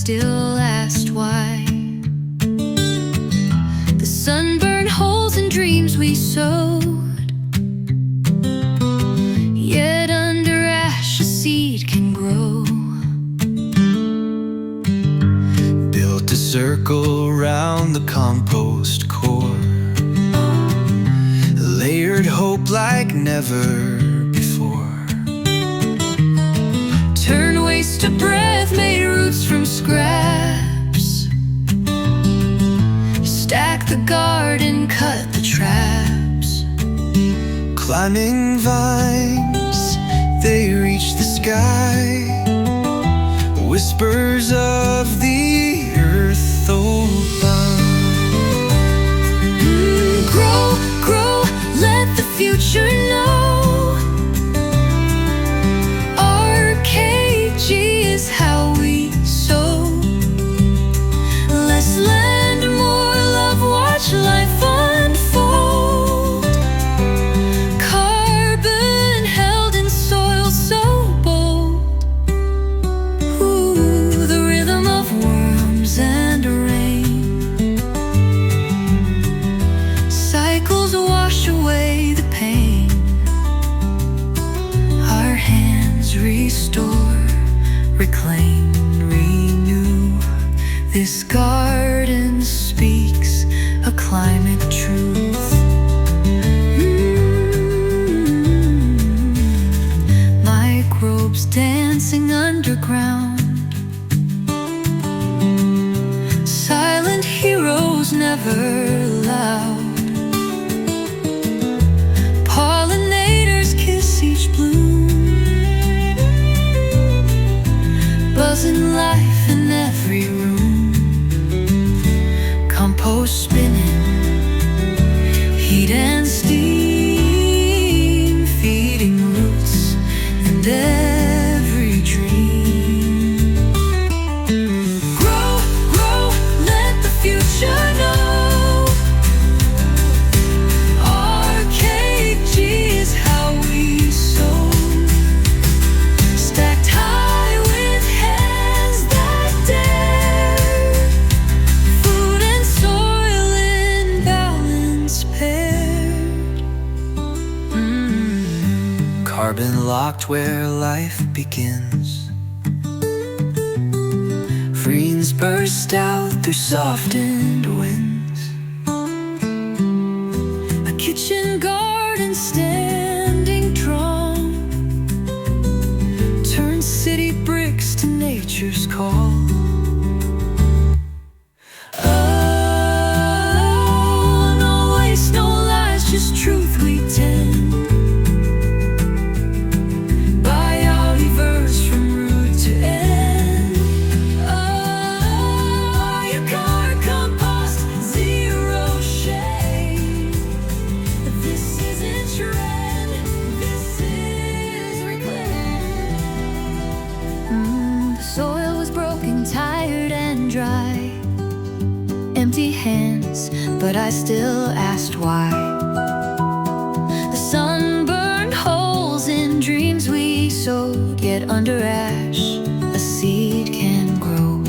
still asked why. The sunburned holes in dreams we sowed, yet under ash a seed can grow. Built a circle round the compost core, layered hope like never before. Turn waste to breath, made roots from scraps. Stack the garden, cut the traps. Climbing vines, they reach the sky. Whispers of the earth open. Grow, grow, let the future know. Is how we sow. Less land, more love, watch life unfold. Carbon held in soil so bold. Ooh, the rhythm of worms and rain. Cycles wash away the pain. Our hands restore, reclaim, renew. This garden speaks a climate truth. Microbes dancing underground, silent heroes never loud. Pollinators kiss each bloom, buzzing life in every room. Compost spinning, heat and steam, feeding roots and every dream. Grow, grow, let the future know. RKG is how we sow. Stacked high with hands that dare, food and soil in balance paired. Carbon locked where life begins. Freeze burst out through softened winds. A kitchen garden standing strong, turn city bricks to nature's call. Oh, no waste, no lies, just truth we tend. Biodiverse from root to end. Oh, your car compost, zero shade. This isn't trend, this is reclaim. The soil was broken, tired and dry. Empty hands, but I still asked why. The sunburned holes in dreams we sowed, yet under ash a seed can grow.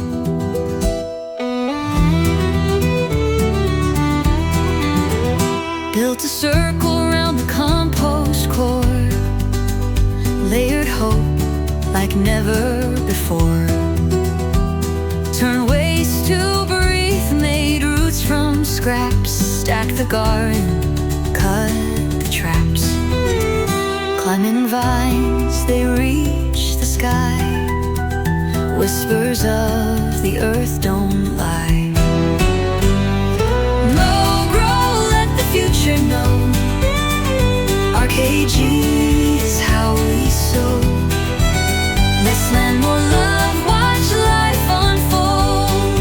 Built a circle around the compost core, layered hope like never before. Turn waste to breathe, made roots from scraps. Stack the garden, cut the traps. Climbing vines, they reach the sky. Whispers of the earth don't lie. Mow, grow, let the future know. RKG is how we sow. Less land, more love, watch life unfold.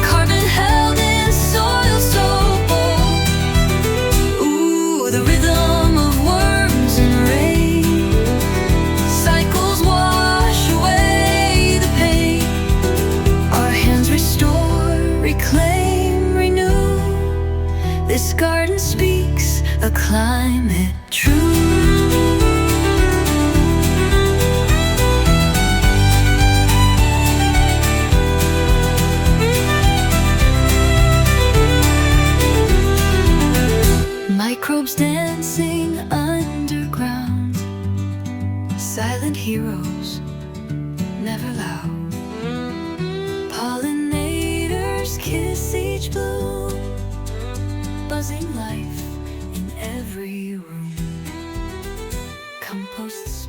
Carbon held in soil so bold. Ooh, the rhythm of worms and rain. Cycles wash away the pain. Our hands heroes, never loud. Pollinators kiss each bloom, buzzing life in every room. Compost